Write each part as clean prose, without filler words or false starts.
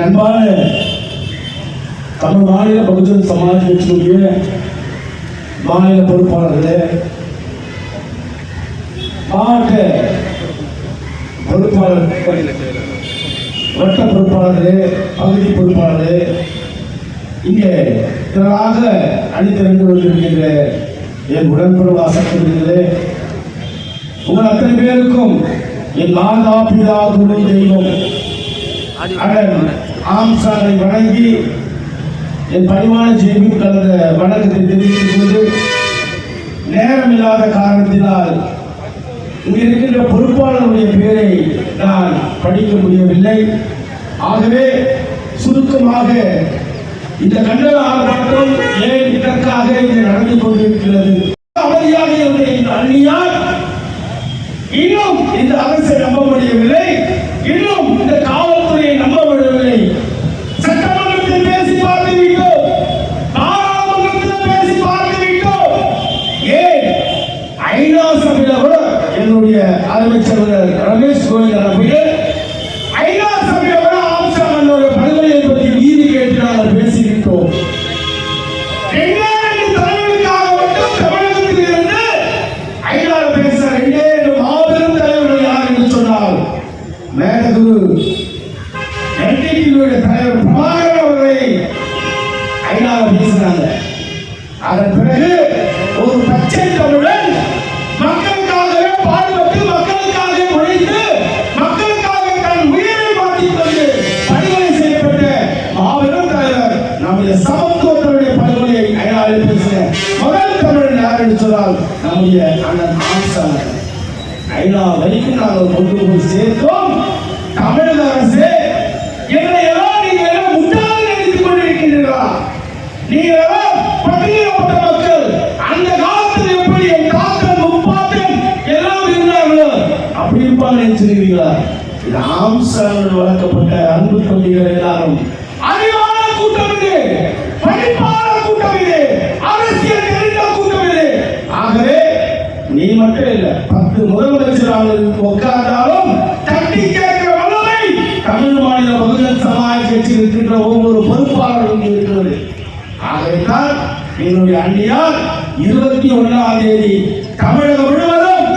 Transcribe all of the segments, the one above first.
அன்பான தமிழ் மாநில பகுஜன் சமாஜ் கட்சியுடைய மாநில பொறுப்பாளர்களே, மாவட்ட பொறுப்பாளர், வட்ட பொறுப்பாளர்களே, பகுதி பொறுப்பாளர்களே, இங்கே திரளாக அணிதிரண்டு கொண்டிருக்கின்ற என் உடன்பிறவா சகோதரர்களே, உங்கள் அத்தனை பேருக்கும் என் மாதா பிதா குரு தெய்வம் அண்ணன் ஆம்சானை வணங்கி என் பணிவான ஜெய்பின் கலந்த வணக்கத்தை தெரிவித்துக் கொண்டு, நேரமில்லாத காரணத்தினால் இங்கு இருக்கின்ற பொறுப்பாளருடைய பெயரை நான் படிக்க முடியவில்லை. ஆகவே சுருக்கமாக இந்த கண்டன ஆர்ப்பாட்டம் ஏன் இதற்காக இது நடந்து கொண்டிருக்கிறது, அமைதியாக இருந்த இந்த அந்நியார் இன்னும் இந்த அரசை நம்ப முடியவில்லை, இன்னும் இந்த காவல்துறையை நம்ப முடியவில்லை. சட்டமன்றத்தில் பேசி பார்த்து விட்டோம், பாராளுமன்றத்தில் பேசி பார்த்து விட்டோம், ஏன் ஐநா சபையில் கூட என்னுடைய அமைச்சர் ரமேஷ் கோவில் அவர்கள் ஐநா சபையில் கூட ஆம்சானுடைய படுகொலையை பற்றி நீதி கேட்டு நாங்கள் பேசிவிட்டோம். தலைவருக்காக மட்டும் தமிழகத்தில் இருந்து ஐநா பேச ரெண்டே மாபெரும் தலைவர்கள் யார் என்று சொன்னால் மேலகுரு என்டிடியுடைய தலைவர் பிரபாகரன் அவர்களை ஐநாவில் பேசினாங்க. அதன் பிறகு ஒரு பச்சை தமிழன் மக்களுக்காகவே பாடுபட்டு, மக்களுக்காக உழைத்து, மக்களுக்காக தன் உயிரை மாற்றிக் கொண்டு படுகொலை செய்யப்பட்ட மாபெரும் தலைவர் நம்முடைய சமத்துவத்தினுடைய படுகொலையை ஐநாவில் பேசின முதல் தமிழன் யார் என்று சொன்னால் நம்முடைய அண்ணன் ஆம்சான். ஐநா வரைக்கும் நாங்கள் கொண்டு போய் சேர்த்தோம். தமிழக அரசு எங்களையெல்லாம் நீங்க எல்லாம் முட்டாள் நினைத்துக் கொண்டிருக்கின்றீர்களா? நீங்க பட்டியலிடப்பட்ட மக்கள் அந்த காலத்தில் எப்படி என் தாத்தன் முப்பாட்டன் எல்லாம் இருந்தார்களோ அப்படி இருப்பாங்க நினைச்சிருக்கீங்களா? இது ஆம்சான் வளர்க்கப்பட்ட அன்பு தொண்டிகள் எல்லாரும் அறிவான கூட்டம் இது, படிப்பான கூட்டம் இது, அரசியல் தெரிந்த கூட்டம் இது. ஆகவே நீ மட்டும் இல்ல, 10 முதலமைச்சராளர்கள் உட்கார்ந்தாலும் தட்டி கேட்கிற வல்லமை தமிழ் மாநில பகுஜன் சமாஜ் கட்சி இருக்கின்ற ஒவ்வொரு பொறுப்பாளர்களும் இருக்கிறது. ஆகையால் என்னுடைய அண்ணியார் 21ஆம் தேதி தமிழகம் முழுவதும்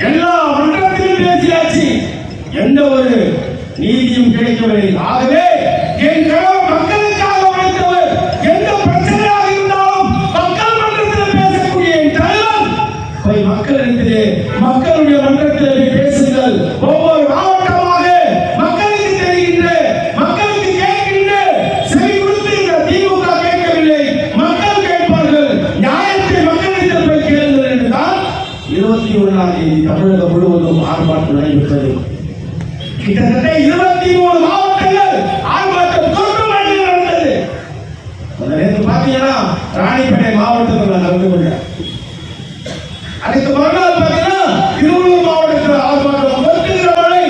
எல்லா மன்றத்திலும் பேசியாச்சு, எந்த ஒரு நீதியும் கிடைக்கவில்லை. ஆகவே என் கணவர் மக்களுக்காக உழைத்தவர், எந்த பிரச்சனையாக இருந்தாலும் மக்கள் மன்றத்தில் பேசக்கூடிய என் தலைவர் போய் மக்களிடத்திலே, மக்களுடைய மன்றத்திலே பேசுங்கள். ஒவ்வொரு மாவட்டமாக மக்களுக்கு தெரிகின்ற, மக்களுக்கு கேட்கின்ற, செவி கொடுத்து இந்த திமுக கேட்கவில்லை, மக்கள் கேட்பார்கள். நியாயத்தை மக்களிடத்தில் போய் கேளுங்கள் என்றுதான் 21ஆம் தேதி தமிழகம் முழுவதும் ஆர்ப்பாட்டம் நடைபெற்றது. கிட்டத்தட்ட 23 மாவட்டங்கள் ஆர்ப்பாட்டம் தொற்று மண்ணில் நடந்தது. நேற்று பார்த்தீங்கன்னா ராணிப்பேட்டை மாவட்டத்தில் நான் கலந்து கொண்டேன். அதுக்கு மறுநாள் பார்த்தீங்கன்னா திருவள்ளூர் மாவட்டத்தில் ஆர்ப்பாட்டம், கொட்டுகிற மழை.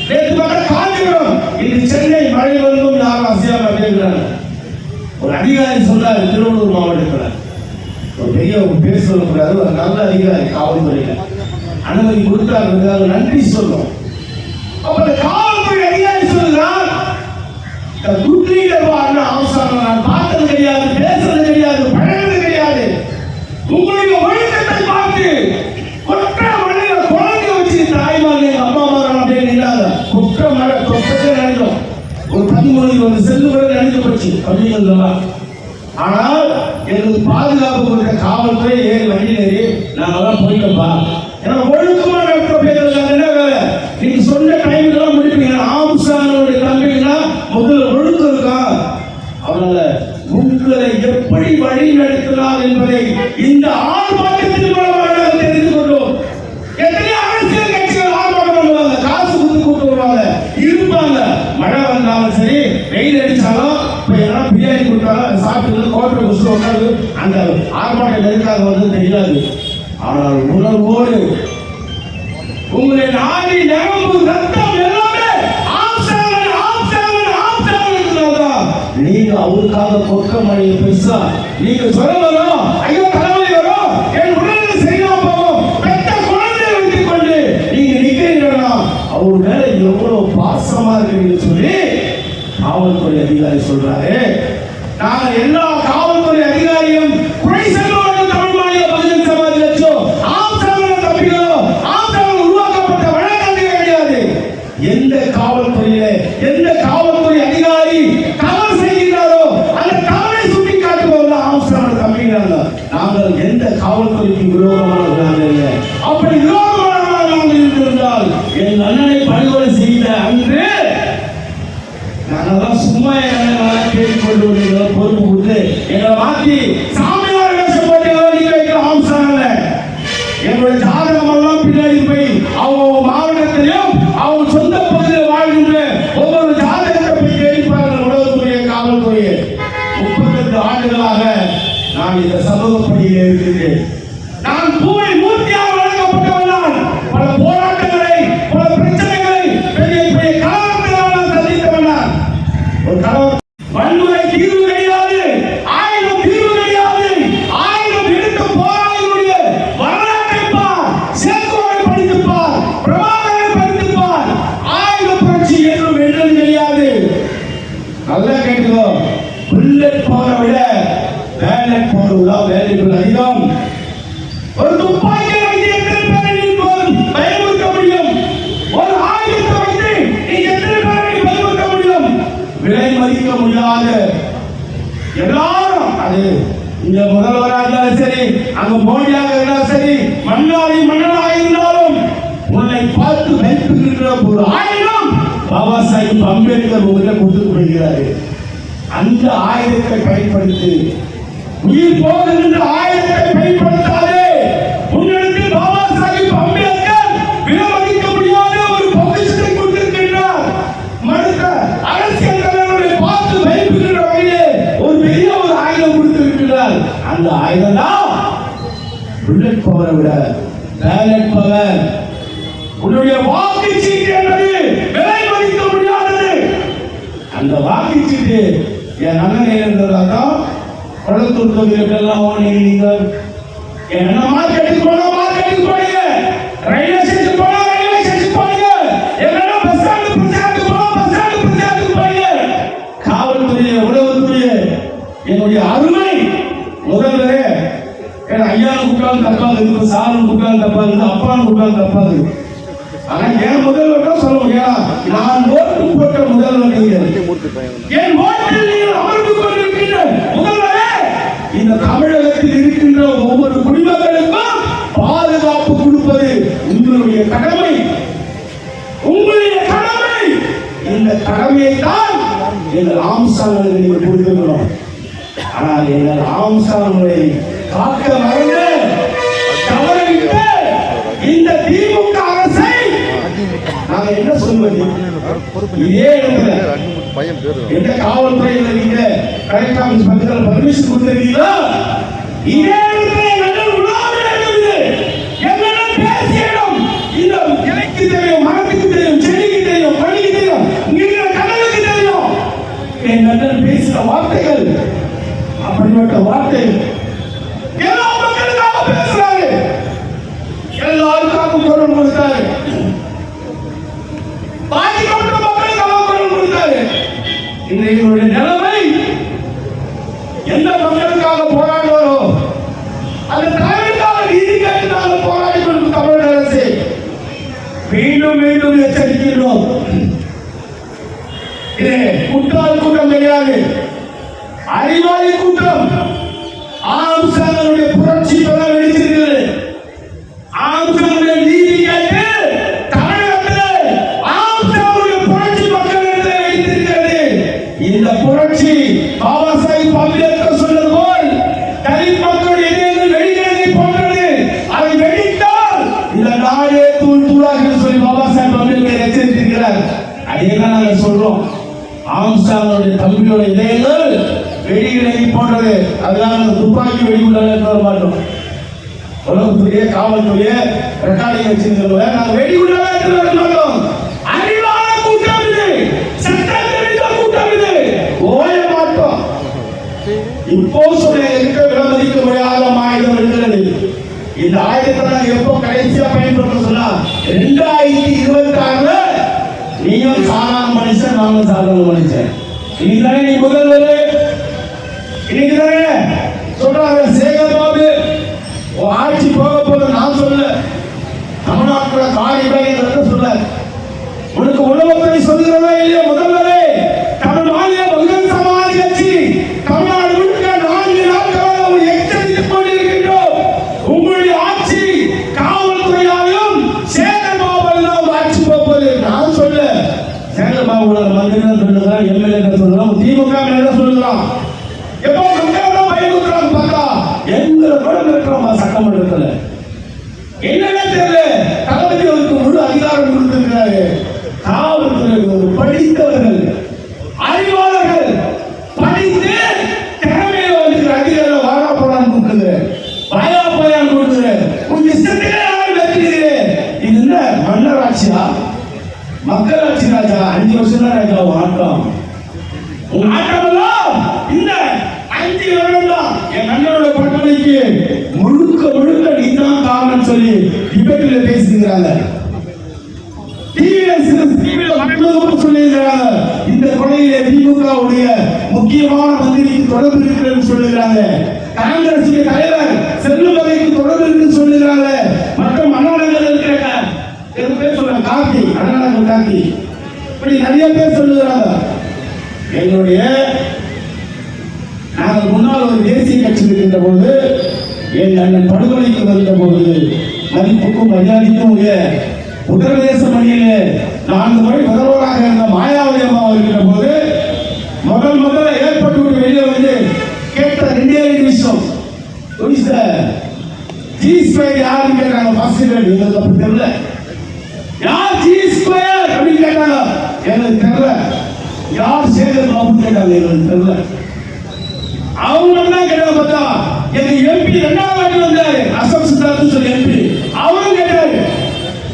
நேற்று பார்த்தா காஞ்சிபுரம், இன்று சென்னை மழை வந்தும் யாரும் அசையாம அப்படிங்கிறாங்க. ஒரு அதிகாரி சொன்னார் திருவள்ளூர் மாவட்டத்தில், ஒரு பெரிய பேர் சொல்லக்கூடாது, ஒரு நல்ல அதிகாரி காவல்துறையில அனுமதி கொடுத்தாங்க, நன்றி சொல்லும். அப்ப காவல்துறை அதிகாரி சொல்லுறான், நான் பார்த்தது கிடையாது, பேசுறது கிடையாது, பழகிறது கிடையாது, உங்களுடைய ஒழுக்கத்தை பார்த்து கொற்ற மழையில குழந்தை வச்சு தாய்மார்கள் எங்க அம்மா மாறணும் அப்படின்னு இல்லாத குற்ற மழை கொப்பத்தை நினைக்கும். ஒரு 13 வந்து செல்லு கூட நினைக்க போச்சு அப்படிங்கிறதுலாம். ஆனால் எங்களுக்கு பாதுகாப்பு கொடுத்த காவல்துறை ஏறி வண்டியிலேயே நாங்கெல்லாம் போயிட்டோம்ப்பா, ஏன்னா ஒழுக்கமா நடத்த பேசுறது என்ன வேலை, நீங்க சொன்ன டைமுக்கெல்லாம் முடிப்பீங்க. ஆம்சானுடைய தம்பிங்கன்னா முதல்ல ஒழுக்கம் இருக்கா, அவனால உங்களை எப்படி வழி நடத்தினார் என்பதை இந்த ஆர்ப்பாட்டத்தின் மூலமாக தெரிந்து கொண்டோம். எத்தனை அரசியல் கட்சிகள் ஆர்ப்பாட்டம் பண்ணுவாங்க, காசு கொடுத்து கூட்டு வருவாங்க, இருப்பாங்க. மழை வந்தாலும் சரி, வெயில் அடிச்சாலும் பிரியாணி கொடுத்தாலும் சாப்பிட்டு கோட்டை குசு உட்காந்து அந்த ஆர்ப்பாட்டம் எதுக்காக வந்து தெரியாது. ஆனால் உணர்வோடு உங்களை நாடி நரம்பு ரத்தம் எல்லாமே நீங்க அவருக்காக கொக்க மழையை பெருசா நீங்க சொல்லணும். ஐயோ தலைவலி வரும், என் உடலில் சரியா போகும், பெத்த குழந்தையை வைத்துக் கொண்டு நீங்க நிக்கிறீங்கன்னா அவர் மேல எவ்வளவு பாசமா இருக்குன்னு சொல்லி காவல்துறை அதிகாரி சொல்றாரு. நாங்க எல்லா காவல்துறை அதிகாரியும் குறை சொல்லுவாங்க. தமிழ் மாநில பகுஜன் சமாஜ் கட்சியோ ஆம்சாமின் தம்பிகளோ ஆம்சாமில் உருவாக்கப்பட்ட வழக்கங்கள் கிடையாது. எந்த காவல்துறையில எந்த காவல்துறை அதிகாரி தவறு செய்கிறாரோ அந்த தவறை சுட்டி காட்டுபவர்கள் ஆம்சாமின் தம்பிகள். நாங்கள் எந்த காவல்துறைக்கு விரோதமானவர்கள் இல்லை. அப்படி விரோதமானவர்கள் நாங்கள் இருந்திருந்தால் என் அண்ணனை படுகொலை செய்த அன்று நாங்கெல்லாம் சும்மா கேட்டுக்கொண்டு பொறுப்பு கொடுத்து எங்களை மாற்றி சாமியார் வேஷம் போட்டு நீங்க வைக்கிற ஆம்சாங்கல்ல. எங்களுடைய ஜாதகம் எல்லாம் பின்னாடி போய் அவங்க மாவட்டத்திலையும் அவங்க சொந்த பகுதியில் வாழ்கின்ற ஒவ்வொரு ஜாதகத்தை போய் கேட்பார்கள் உலகத்துடைய காவல்துறையை. 32 ஆண்டுகளாக நான் இந்த சமூக பணியில் இருக்கிறேன். நான் பூவை மூர்த்தியாக வழங்கப்பட்டவன். பல போராட்டங்களை பல பிரச்சனைகளை பெரிய பெரிய கலவரங்களை நான் சந்தித்தவன். ஒரு கலவரம் வன்முறை தீர்வு கிடையாது, ஆயுதம் தீர்வு கிடையாது. ஆயுதம் எடுத்து போராளிகளுடைய வரலாற்றை பார், சேக்குவாரை படித்துப்பார், பிரபாகரை படித்துப்பார். ஆயுத புரட்சி என்றும் வென்றது கிடையாது. நல்லா கேட்டுக்கோ. புல்லட் போரை விட பேலட் போடுவதுதான் வேலைகள் அதிகம். ஒரு துப்பாக்கி வைத்து எத்தனை பேரை நீ பயமுறுத்த முடியும்? ஒரு ஆயுதத்தை வைத்து நீ எத்தனை பேரை பயமுறுத்த முடியும்? விலை மதிக்க முடியாத எல்லாரும், அது இந்த முதல்வராக இருந்தாலும் சரி, அங்க மோடியாக இருந்தாலும் சரி, மன்னனாக இருந்தாலும் உன்னை பார்த்து வைப்புகின்ற ஒரு ஆயுதம் பாபா சாஹிப் அம்பேத்கர் உங்களை கொடுத்து போகிறாரு. அந்த ஆயுதத்தை பயன்படுத்தி உயிர் போகின்ற ஆயுதத்தை பயன்படுத்தாதே. உங்களுக்கு பாபா சாஹிப் அம்பேத்கர் விலமதிக்க முடியாத ஒரு பொக்கிஷத்தை கொடுத்திருக்கின்றார். மனித அரசியல் தலைவர்களை பார்த்து வைப்புகின்ற வகையிலே ஒரு பெரிய ஒரு ஆயுதம் கொடுத்திருக்கிறார். அந்த ஆயுதம் தான் புல்லட் பவரை விட பேலட் பவர். உன்னுடைய வாக்குச்சீட்டு என்பது விலை மதிக்க முடியாதது. அந்த வாக்குச்சீட்டு என் அண்ணன் இருந்ததாதான் பழத்தூர் தொகுதிகளெல்லாம் நீங்க என் அண்ணன் மார்க்கெட்டுக்கு போனா மார்க்கெட்டுக்கு போனீங்க, ரயில்வே ஸ்டேஷன் போனா ரயில்வே ஸ்டேஷன் போனீங்க, எங்கன்னா பஸ் ஸ்டாண்ட் பிரச்சாரத்துக்கு போனா பஸ் ஸ்டாண்ட் பிரச்சாரத்துக்கு போனீங்க. காவல்துறை உளவுத்துறை என்னுடைய அருமை முதல்வரே. ஏன்னா ஐயாவும் கூட்டாலும் தப்பாது இருக்கு, சாரும் கூட்டாலும் தப்பாது இருக்கு, அப்பாவும் கூட்டாலும் தப்பாது. ஆனா என் முதல்வர் தான் சொல்ல முடியும். நான் ஓட்டு போட்ட முதல்வர் நீங்கள், என் ஓட்டில் நீங்கள் அமர்ந்து கொண்டிருக்கின்ற முதல்வரே. இந்த தமிழகத்தில் இருக்கின்ற ஒவ்வொரு குடிமக்களுக்கும் பாதுகாப்பு கொடுப்பது உங்களுடைய கடமை, உங்களுடைய கடமை. இந்த கடமையை தான் எங்கள் ஆம்சாங்களை நீங்கள் கொடுக்கணும். ஆனால் எங்கள் ஆம்சாங்களை காக்க மறந்து தவறிவிட்டு இந்த திமுக அரசை நாங்க என்ன சொல்வது? இதே எந்த காவல்துறையில் நீங்க கலெக்டர் ஆபீஸ் பக்கத்தில் பர்மிஷன் கொடுத்தீங்களோ இதே இந்த இலைக்கு தெரியும், மரத்துக்கு தெரியும், செடிக்கு தெரியும், பணிக்கு தெரியும், இங்க கடலுக்கு தெரியும். என் அண்ணன் பேசுற வார்த்தைகள் அப்படிப்பட்ட வார்த்தைகள் எல்லா மக்களுக்காக பேசுறாரு, எல்லாருக்காகவும் குரல் கொடுத்தாரு, பாதிக்கப்பட்ட மக்களுக்காக குரல் கொடுத்தாரு. இன்றைய நிலைமை எந்த மக்களுக்காக போராடுவாரோ அந்த தலைவருக்காக நீதி கேட்டு போராடி கொண்டு தமிழக அரசு மீண்டும் மீண்டும் எச்சரிக்கின்றோம். இது குற்றால் கூட்டம் கிடையாது, அறிவாளி கூட்டம். ஆம்சாங்களுடைய புரட்சி பெற வெடிச்சிருக்கிறது. ஆம்சாங்களுடைய நீதி கேட்டு தமிழகத்தில் ஆம்சாங்களுடைய புரட்சி மக்கள் வைத்திருக்கிறது. இந்த புரட்சி பாபா சாஹிப் அம்பேத்கர் சொன்னது போல் தலித் மக்களுடைய இதயங்கள் வெடிக்கிறதை போன்றது. அதை வெடித்தால் இந்த நாடே தூள் தூளாக சொல்லி பாபா சாஹிப் அம்பேத்கர் எச்சரித்திருக்கிறார். அதையெல்லாம் நாங்கள் சொல்றோம். ஆம்சாங்களுடைய தம்பியோட இதயங்கள் வெடிகளை போன்றது. அதனால துப்பாக்கி வெடிகுள்ள மாட்டோம். உலகத்துடைய காவல்துறைய ரெக்கார்டிங் வச்சிருக்கிறவங்க நாங்கள் வெடிகுள்ள மாட்டோம். அறிவான கூட்டம் இது, சட்டம் தெரிந்த கூட்ம் இது, ஓய மாட்டோம். இப்போ சொல்ல இருக்க விலமதிக்க முடியாத ஆயுதம் இருக்கிறது. இந்த ஆயுதத்தை நாங்கள் எப்போ கடைசியா பயன்படுத்த சொன்னா 2026 நீயும் சாதாரண மனுஷன், நானும் சாதாரண மனுஷன். இன்னைக்கு தானே நீ முதல்வர், இன்னைக்கு தானே சொல்றாங்க சேகர் பாபு ஆட்சி போக போது. நான் சொல்ல தமிழ்நாட்டில் காரியம் சொல்ல உனக்கு உணவுத்துறை சொல்லுகிறதா இல்லையா? முதல்வரே, தமிழ் மாநில பகுஜன் சமாஜ் கட்சி தமிழ்நாடு முழுக்க 4 நாட்களாக எச்சரித்துக் கொண்டிருக்கின்றோம். உங்களுடைய ஆட்சி காவல்துறையாலும் சேகர் பாபு ஆட்சி போவது. நான் சொல்ல சேகர் பாபு மந்திரி சொல்லுகிறான், எம்எல்ஏ சொல்லுறான், திமுக சொல்லுகிறான். எப்போ மக்கள் பயமுறுத்துறாங்க பார்த்தா எங்களை கூட இருக்கிறோம் சட்டமன்றத்தில். என்னன்னு தெரியல, தளபதி அவருக்கு முழு அதிகாரம் கொடுத்திருக்கிறாரு. காவல்துறை படித்தவர்கள், அறிவாளர்கள், படித்து திறமையில வந்து அதிகாரம் வாழா போடான்னு கொடுக்குது, வாயா போயான்னு கொடுக்குது. உங்க இஷ்டத்துக்கு யாரும் வெற்றிடுது. இது என்ன மன்னராட்சியா? மக்களாட்சி ராஜா. 5 வருஷம் தான் ராஜா ஆட்டம். உங்க ஆட்டமெல்லாம் இந்த 5 வருடம் தான். என் அண்ணனோட பட்டணைக்கு முழுக்க முழுக்க நீதான் காரணம் சொல்லி டிபேட்ல பேசிக்கிறாங்க. இந்த கொலையிலே திமுகவுடைய முக்கியமான மந்திரிக்கு தொடர்பு இருக்கிறது சொல்லுகிறாங்க. காங்கிரஸ் தலைவர் செல்லுமலைக்கு தொடர்பு இருக்கு சொல்லுகிறாங்க. மற்றும் அண்ணாநகர் இருக்கிற பேர் சொல்றாங்க, கார்த்தி, அண்ணாநகர் கார்த்தி, இப்படி நிறைய பேர் சொல்லுகிறாங்க. எங்களுடைய நாங்கள் முன்னால் ஒரு தேசிய கட்சி இருக்கின்ற போது, என் அண்ணன் படுகொலைக்கு வந்த போது மதிப்புக்கும் மரியாதைக்கும் உத்தரப்பிரதேச மண்ணிலே 4 முறை முதல்வராக இருந்த மாயாவதி அம்மா வருகின்ற போது முதல்ல ஏற்பட்டு வெளியே வந்து கேட்ட 2 விஷயம். ஜி ஸ்கொயர் யாருன்னு கேட்டாங்க. எங்களுக்கு அப்படி தெரியல. யார் ஜி ஸ்கொயர் அப்படின்னு கேட்டாங்க, எங்களுக்கு தெரியல. யார் சேகர் பாபு கேட்டாங்க, எங்களுக்கு தெரியல. அவங்க தான் கேட்டாங்க. பார்த்தா எங்க எம்பி 2வது வாட்டி வந்தாரு, அசம் சித்தார்த்து சொல்லி எம்பி, அவரும் கேட்டாரு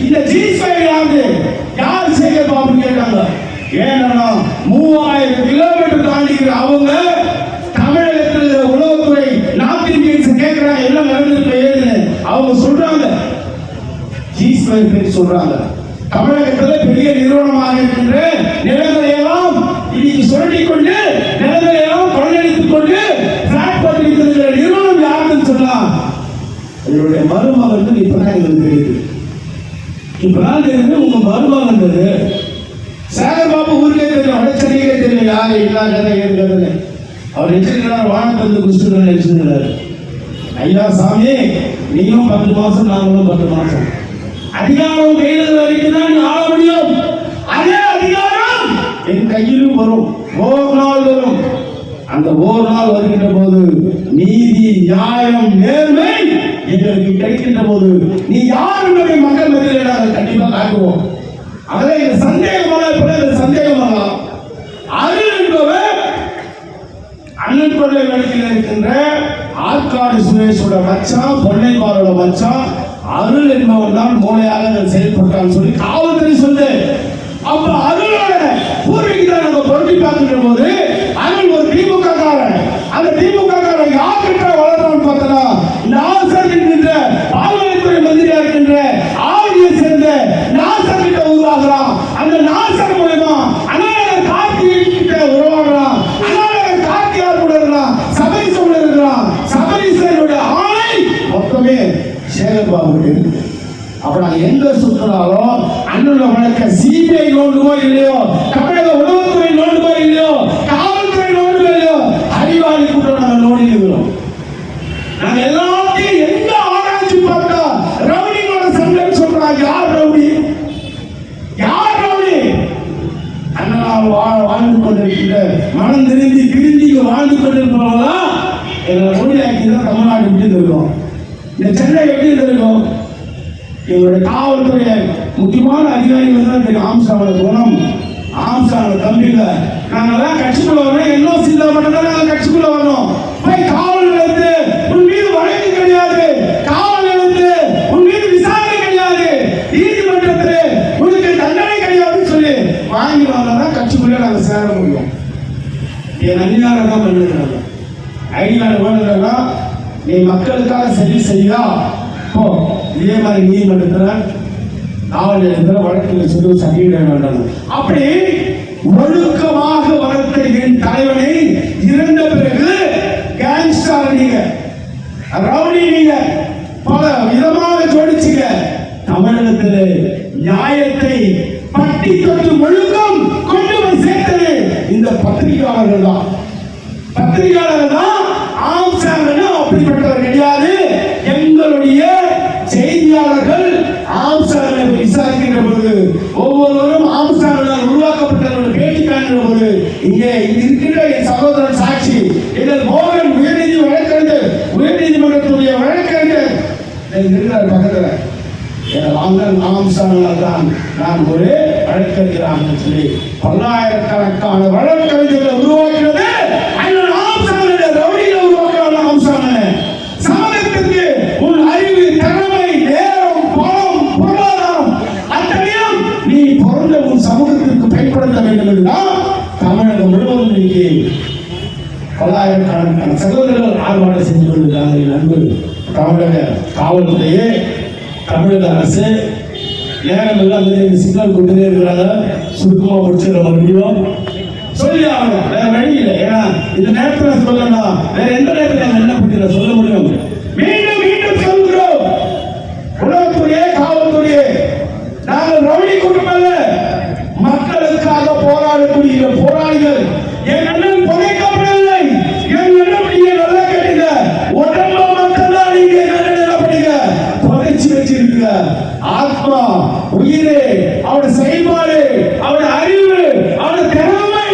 இந்த ஜி ஸ்கொயர் யாரு, யார் சேகர் பாபு கேட்டாங்க. ஏன்னா 3000 கிலோமீட்டர் தாண்டிக்கிற அவங்க தமிழகத்தில் உளவுத்துறை நார்த் இந்தியன்ஸ் கேட்கிறாங்க என்ன நடந்திருக்கு ஏதுன்னு. அவங்க சொல்றாங்க ஜி ஸ்கொயர் பேர் சொல்றாங்க. தமிழகத்தில் பெரிய நிறுவனமாக இருக்கின்ற நிலங்களை எல்லாம் இன்னைக்கு சுரண்டிக் கொண்டு நிலங்களை எல்லாம் கொள்ளடித்துக் கொண்டு பிளாட் போட்டிருக்கிற நிறுவனம் யாருன்னு சொன்னா என்னுடைய மருமகன். இப்பதான் எங்களுக்கு தெரியுது. இப்பதான் தெரியுது உங்க மருமகன் சேகர் பாபு ஊருக்கே தெரியும், வடச்சென்னைக்கே தெரியும் யாரு இல்லாத ஏற்கிறது. அவர் எச்சரிக்கிறார், வானத்தை வந்து குஷ்டு எச்சரிக்கிறார். ஐயா சாமி, நீயும் 10 மாசம், நாங்களும் 10 மாசம். அதிகாரம் கையில் வரைக்கும் தான் ஆள முடியும். அதே அதிகாரம் என் கையிலும் வரும், ஒரு நாள் வரும். அந்த ஒரு நாள் வருகின்ற போது நீதி, நியாயம், நேர்மை எங்களுக்கு கிடைக்கின்ற போது நீ யார் என்பதை மக்கள் மத்தியில் நாங்கள் கண்டிப்பாக காட்டுவோம். அதில் இந்த சந்தேகமாக அருள் என்பவர் அண்ணன் கொள்ளை வழக்கில் இருக்கின்ற ஆற்காடு சுரேஷோட மச்சான், பொன்னைமாரோட மச்சான் அருள் என்பவன் தான் மூளையாக செயல்பட்டான்னு சொல்லி காவல்துறை சொல்லு. அப்ப அருளோட பூர்வீகத்தை நம்ம பொருட்டி பார்க்கின்ற போது அருள் ஒரு திமுக காரன். அந்த திமுக காரன் யார்கிட்ட வளர்றான்னு பார்த்தா நாசர் என்கின்ற பால்வளைத்துறை மந்திரியா இருக்கின்ற ஆவியை சேர்ந்த நாசர் கிட்ட உருவாகிறான். அந்த நாசர் மூலமா அண்ணாநகர் கார்த்தி கிட்ட உருவாகிறான். அண்ணாநகர் கார்த்தி யார் கூட இருக்கிறான், சபரிசோட இருக்கிறான். சபரிசனுடைய ஆணை மொத்தமே சேகர் பாபு இருக்கு. அப்ப நாங்க எங்க சுத்தினாலும் அண்ணனோட வழக்க சிபிஐ நோண்டுமோ இல்லையோ, தமிழக உளவுத்துறை நோண்டுமோ இல்லையோ, காவல்துறை நோண்டுமோ இல்லையோ, அறிவாளி கூட்டம் நாங்க நோண்டி இருக்கிறோம். நாங்க எல்லாத்தையும் எந்த ஆராய்ச்சி பார்த்தா ரவுடிகளோட சங்கம் சொல்றாங்க. யார் ரவுடி, யார் ரவுடி? அண்ணனால் வாழ்ந்து கொண்டிருக்கின்ற மனம் திருந்தி வாழ்ந்து கொண்டிருக்கிறவங்களா எங்களை மொழியாக்கி தான் தமிழ்நாடு எப்படி இருக்கும், இந்த சென்னை எப்படி இருக்கும். எங்களுடைய காவல்துறை முக்கியமான அதிகாரிகள் தான் தெரியும். ஆம்சாவோட குணம், ஆம்சாவோட தம்பிங்க. நாங்கெல்லாம் கட்சிக்குள்ள வரணும், என்ன சிந்தா மட்டும்தான் நாங்கள் கட்சிக்குள்ள வரணும். போய் காவல் வந்து உன் மீது வழக்கு கிடையாது, காவல் வந்து உன் மீது விசாரணை கிடையாது, நீதிமன்றத்தில் உனக்கு தண்டனை கிடையாதுன்னு சொல்லி வாங்கி வந்தா கட்சிக்குள்ளே நாங்கள் சேர முடியும். என் அங்கீகாரம் தான் பண்ணிருக்கிறாங்க. ஐடியாவில் வேணும்னா நீ மக்களுக்காக சரி செய்யா போ. இதே மாதிரி நீதிமன்றத்தில் காவல் நிலையத்தில் வழக்கில் சொல்லி சங்கிட வேண்டும். அப்படி ஒழுக்கமாக வளர்த்த என் தலைவனை இறந்த பிறகு கேங்ஸ்டர் நீங்க, ரவுடி நீங்க, பல விதமாக ஜோடிச்சுங்க. தமிழகத்தில் நியாயத்தை பட்டி தொட்டு ஒழுக்கம் கொண்டு போய் சேர்த்தது இந்த பத்திரிகையாளர்கள் தான். பத்திரிகையாளர்கள் தான். ஆம்சாங்கன்னு அப்படிப்பட்டவர் கிடையாது. எங்களுடைய செய்தியாளர்கள் ஆம்சாங்கனை விசாரிக்கின்ற பொழுது ஒவ்வொருவரும் ஆம்சாங்கனால் உருவாக்கப்பட்டவர்கள் பேட்டி காண்கிற பொழுது இங்கே இருக்கின்ற என் சகோதரன் சாட்சி, எங்கள் மோகன் உயர்நீதி வழக்கறிஞர், உயர்நீதிமன்றத்துடைய வழக்கறிஞர் இருக்கிறார் பக்கத்தில். ஆம்சாங்கனால் தான் நான் ஒரு வழக்கறிஞராக சொல்லி பல்லாயிரக்கணக்கான வழக்கறிஞர்களை உருவாக்கினது சமூகத்திற்கு உன் அறிவு, திறமை, நேரம், பணம், பொருளாதாரம் அத்தனையும் நீ பிறந்த உன் சமூகத்திற்கு பயன்படுத்த வேண்டும் என்றுதான் தமிழகம் முழுவதும் இன்னைக்கு பல்லாயிரக்கணக்கான சகோதரர்கள் ஆர்ப்பாட்டம் செஞ்சு கொண்டிருக்கிறார்கள். அன்பு தமிழக காவல்துறையே, தமிழக அரசு நேரம் எல்லாம் சிக்னல் கொண்டுதே இருக்கிறாங்க. சுருக்கமாக முடிச்சிட மறுபடியும் சொல்லி ஆகணும், வேற வழி இல்லை. ஏன்னா இந்த நேரத்தில் சொல்லணும், வேற எந்த நேரத்தில் என்ன பற்றி சொல்ல முடியும்? மீண்டும் மீண்டும் சொல்கிறோம், உளவுத்துறையே, காவல்துறையே, நாங்கள் ரவுடி கூட்டம் அல்ல, மக்களுக்காக போராடக்கூடிய போராளிகள். என் அண்ணன் புதைக்கப்படவில்லை, என் அண்ணன் நீங்க நல்லா கேட்டீங்க, உடம்பு மக்கள் தான் நீங்க என்ன பண்ணீங்க, புதைச்சி வச்சிருக்கீங்க. ஆத்மா, உயிரே, அவருடைய செயல்பாடு, அவருடைய அறிவு, அவருடைய திறமை,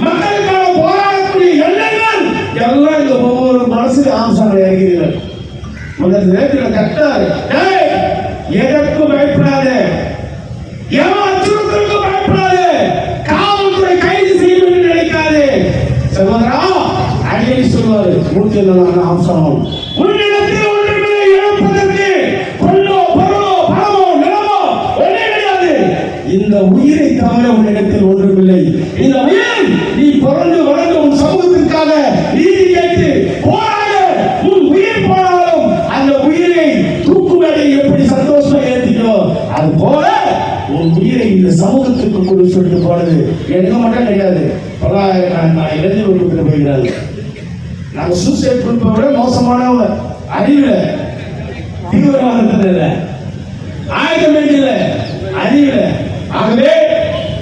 மக்களுக்காக போராடக்கூடிய எண்ணங்கள் எல்லாம் இந்த ஒவ்வொரு மனசு ஆம்சாங்க இறங்கிறீர்கள். முதல் நேரத்தில் கட்டார், எதற்கும் பயப்படாது, அச்சுறுத்தலுக்கு பயப்படாது, காவல்துறை கைது செய்யும் என்று நினைக்காது. சகோதரா அடிக்கடி சொல்வாரு, மூர்த்தியான ஆம்சம் உன்னிடத்தில் ஒன்றுமே இழப்பதற்கு பொண்ணோ பொருளோ பணமோ நிலமோ ஒன்றே கிடையாது. இந்த உயிரை தவிர உன்னிடத்தில் ஒன்றுமில்லை. இந்த உயிர் நீ பிறந்து வளர்ந்து உன் சமூகத்திற்காக நீதி கேட்டு போராட, உன் உயிர் போனாலும் அந்த உயிரை தூக்குமேடை எப்படி சந்தோஷமா ஏற்றிக்கோ, அது போல உன் உயிரை இந்த சமூகத்துக்கு கொண்டு சொல்லிட்டு போனது எனக்கு மட்டும் கிடையாது. பல்லாயிரக்கணக்கான இளைஞர்கள் போகிறார்கள். நாங்கள் சூசைட் குரூப்பை விட மோசமானவங்க, அறிவுல தீவிரவாதத்தில் இல்லை, ஆயுதம் வேண்டியில அறிவுல. ஆகவே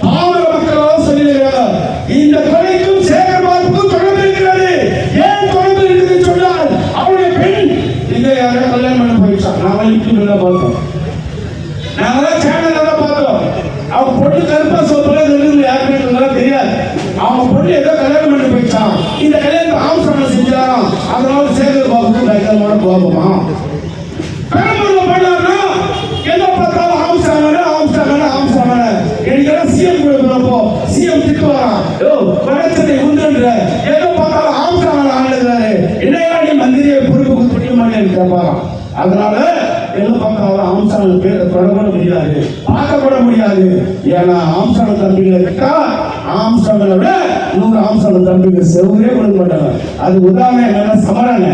பாமர மக்களால் சொல்லியிருக்கிறார், இந்த கொலைக்கும் சேகர்பாபுக்கும் தொடர்பு இருக்கிறது. ஏன் தொடர்பு இருக்குது சொன்னால், அவருடைய பெண் இங்க யாரோ கல்யாணம் பண்ண போயிடுச்சா. நாங்கள் யூடியூப்ல பார்த்தோம், நாங்களாம் சேனல்ல பார்த்தோம். அவங்க பொண்ணு கருப்பா சோப்புல யாருமே தெரியாது. அவங்க பொண்ணு ஏதோ கல்யாணம் பண்ணி போயிடுச்சான். இந்த கல்யாணத்தை ஆம்சாங்க செஞ்சாராம். அதனால சேகர்பாபுக்கு பயங்கரமான கோபமா. பெரம்பூர்ல பண்ணாருன்னா எங்க பார்த்தாலும் ஆம்சாங்க ஆம்சாங்க ஆம்சாங்க. எனக்கு சிஎம் கொடுக்குறப்போ சிஎம் திட்டுவாராம், வடச்சனை உண்டுன்ற எங்க பார்த்தாலும் ஆம்சாங்க ஆளுகிறாரு, என்னையா நீ மந்திரியை பொறுப்புக்கு துணிய மாட்டேன்னு கேட்பாராம். அதனால எங்க பார்த்தாலும் ஆம்சாங்க பேரை தொடர முடியாது, பார்க்கப்பட முடியாது. ஏன்னா ஆம்சாங்க தம்பிகளை விட்டா ஆம்சாங்களை விட 100 ஆம்சாங்க தம்பிகள் செவ்வரே கொடுக்க மாட்டாங்க. அது உதாரணம் என்னன்னா சமரங்க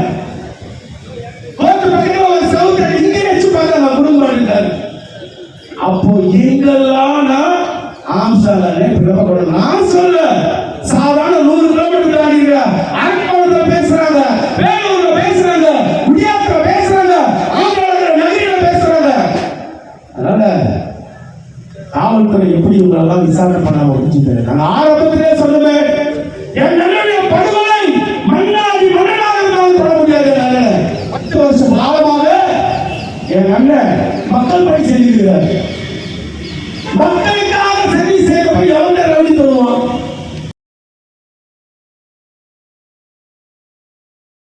அப்போ எங்கெல்லாம் நான் சொல்ல சாதாரண 100 கிலோமீட்டர் தாண்டிங்க பேசுறாங்க, வேலூர்ல பேசுறாங்க, குடியாத்துல பேசுறாங்க, ஆந்திரால நகரில பேசுறாங்க. அதனால காவல்துறை எப்படி உங்களெல்லாம் விசாரணை பண்ணாம வச்சுட்டு நான் ஆரம்பத்திலே சொல்லுவேன், என் நல்ல படுகொலை மன்னாதி மன்னனாக பண்ண முடியாது. 10 வருஷம் காலமாக என் அண்ணன் மக்கள் பணி செஞ்சிருக்கிறார். மக்கள்